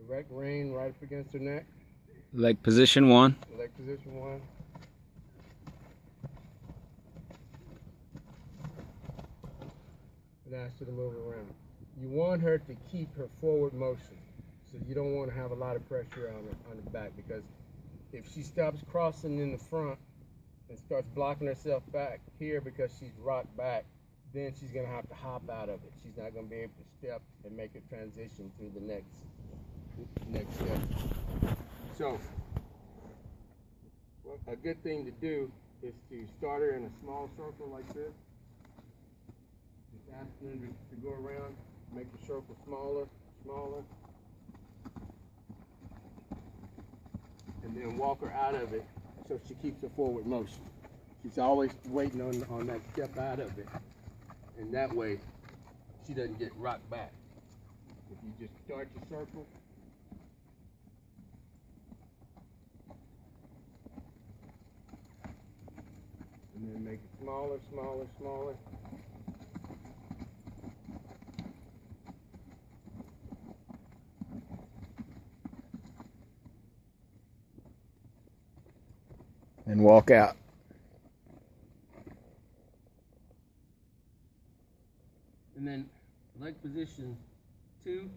Direct rein right up against her neck. Leg position 1. Leg position 1. And ask her to move around. You want her to keep her forward motion. So you don't want to have a lot of pressure on the back, because if she stops crossing in the front and starts blocking herself back here because she's rocked back, then she's going to have to hop out of it. She's not going to be able to step and make a transition to the next step. So a good thing to do is to start her in a small circle like this. Just ask her to go around, make the circle smaller, and then walk her out of it so she keeps her forward motion. She's always waiting on that step out of it, and that way she doesn't get rocked back. If you just start the circle, and then make it smaller. And walk out. And then leg position 2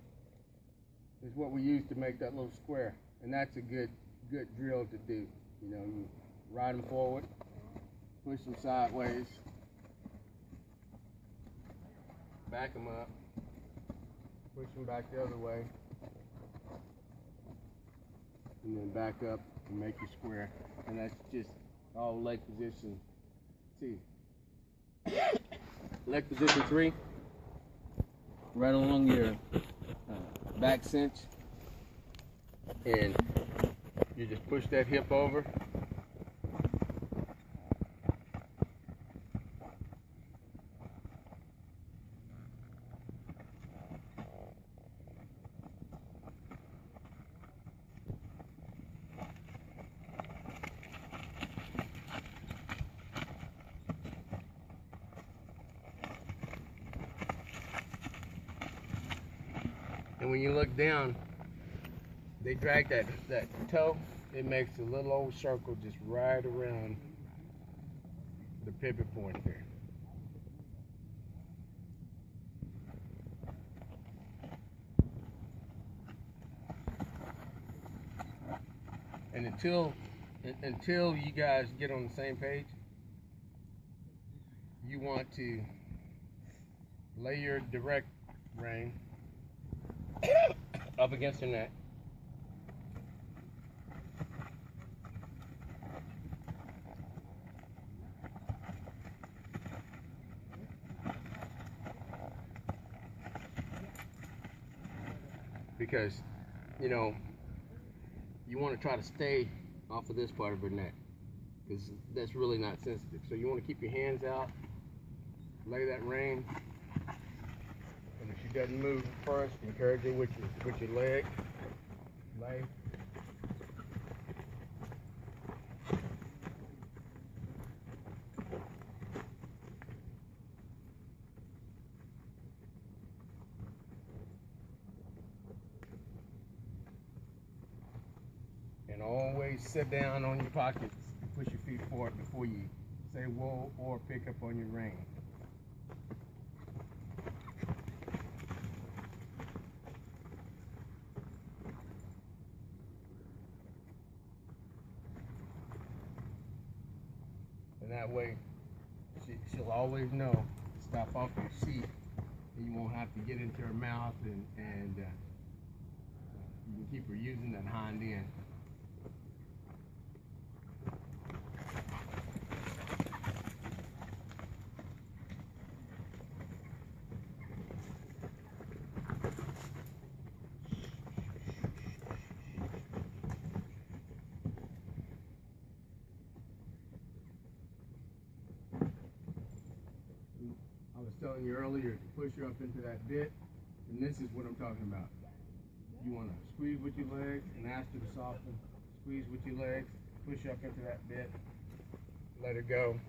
is what we use to make that little square. And that's a good drill to do. You know, you ride them forward, push them sideways, back them up, push them back the other way, and then back up and make your square. And that's just all leg position 2. Leg position 3, right along your back cinch, and you just push that hip over. And when you look down, they drag that toe. It makes a little old circle just right around the pivot point there. And until you guys get on the same page, you want to lay your direct rein up against her neck. Because, you know, you want to try to stay off of this part of her neck, because that's really not sensitive. So you want to keep your hands out, lay that rein, and if she doesn't move first, encourage her with your leg. Lay. And always sit down on your pockets and push your feet forward before you say whoa or pick up on your rein. And that way she'll always know to stop off your seat, and you won't have to get into her mouth, and you can keep her using that hind end. I was telling you earlier to push her up into that bit, and this is what I'm talking about. You want to squeeze with your legs and ask her to soften. Squeeze with your legs, push up into that bit, let her go.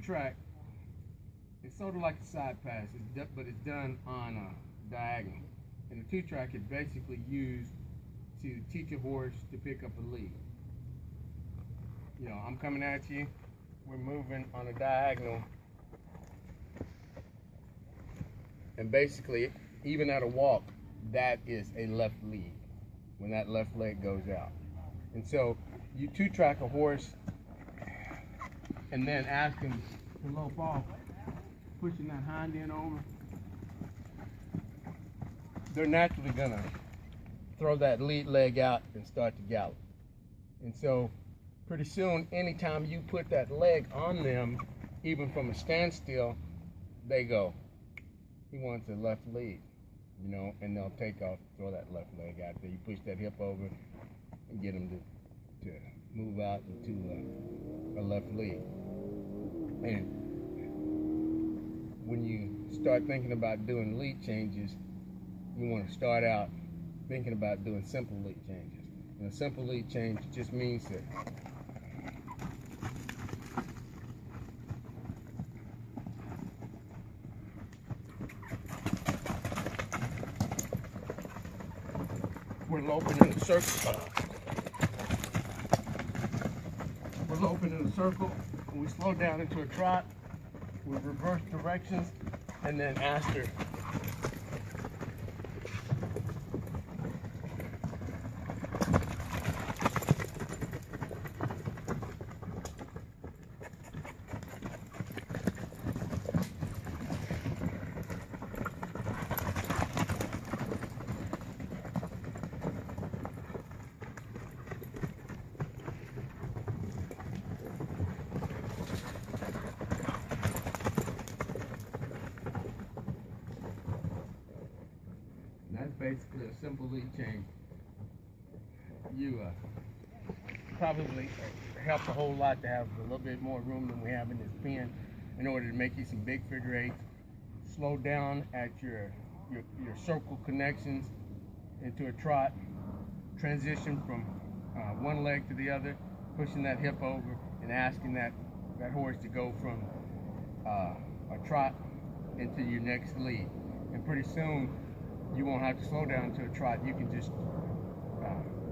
2-track, it's sort of like a side pass, but it's done on a diagonal. And the 2-track is basically used to teach a horse to pick up a lead. You know, I'm coming at you, we're moving on a diagonal, and basically, even at a walk, that is a left lead when that left leg goes out. And so you 2-track a horse and then ask him to lope off, pushing that hind end over. They're naturally gonna throw that lead leg out and start to gallop. And so pretty soon, anytime you put that leg on them, even from a standstill, they go, he wants a left lead, you know, and they'll take off, throw that left leg out there. You push that hip over and get them to move out into a left lead. And when you start thinking about doing lead changes, you want to start out thinking about doing simple lead changes. And a simple lead change just means that we're loping in a circle. We're loping in a circle, and we slow down into a trot. We reverse directions, and then Aster that's basically a simple lead change. You probably help a whole lot to have a little bit more room than we have in this pen in order to make you some big figure eights. Slow down at your circle connections into a trot. Transition from one leg to the other, pushing that hip over and asking that horse to go from a trot into your next lead. And pretty soon, you won't have to slow down to a trot. You can just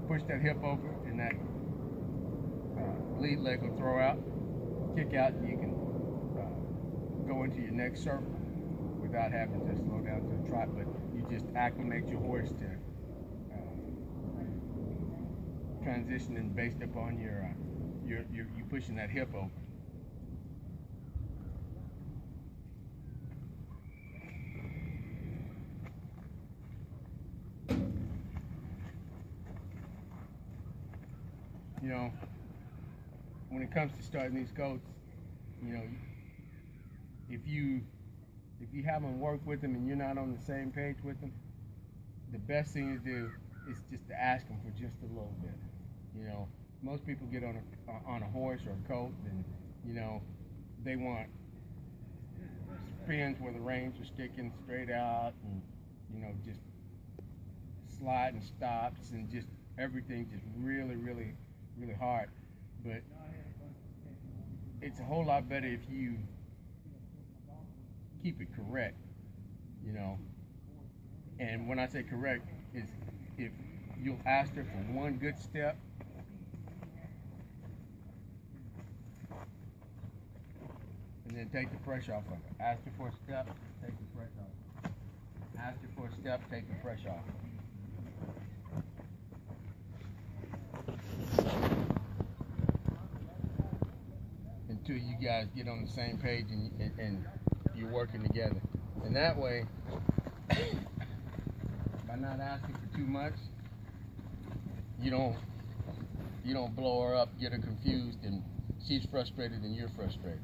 push that hip over and that lead leg will throw out, kick out, and you can go into your next circle without having to slow down to a trot. But you just acclimate your horse to transitioning based upon you pushing that hip over. You know, when it comes to starting these goats, you know, if you haven't worked with them and you're not on the same page with them, the best thing to do is just to ask them for just a little bit. You know, most people get on a horse or a colt, and you know, they want spins where the reins are sticking straight out, and you know, just sliding stops and just everything just really hard. But it's a whole lot better if you keep it correct, you know. And when I say correct, is if you'll ask her for one good step, and then take the pressure off of her. Ask her for a step, take the pressure off. Ask her for a step, take the pressure off. Until you guys get on the same page and you're working together. And that way, by not asking for too much, you don't blow her up, get her confused, and she's frustrated and you're frustrated.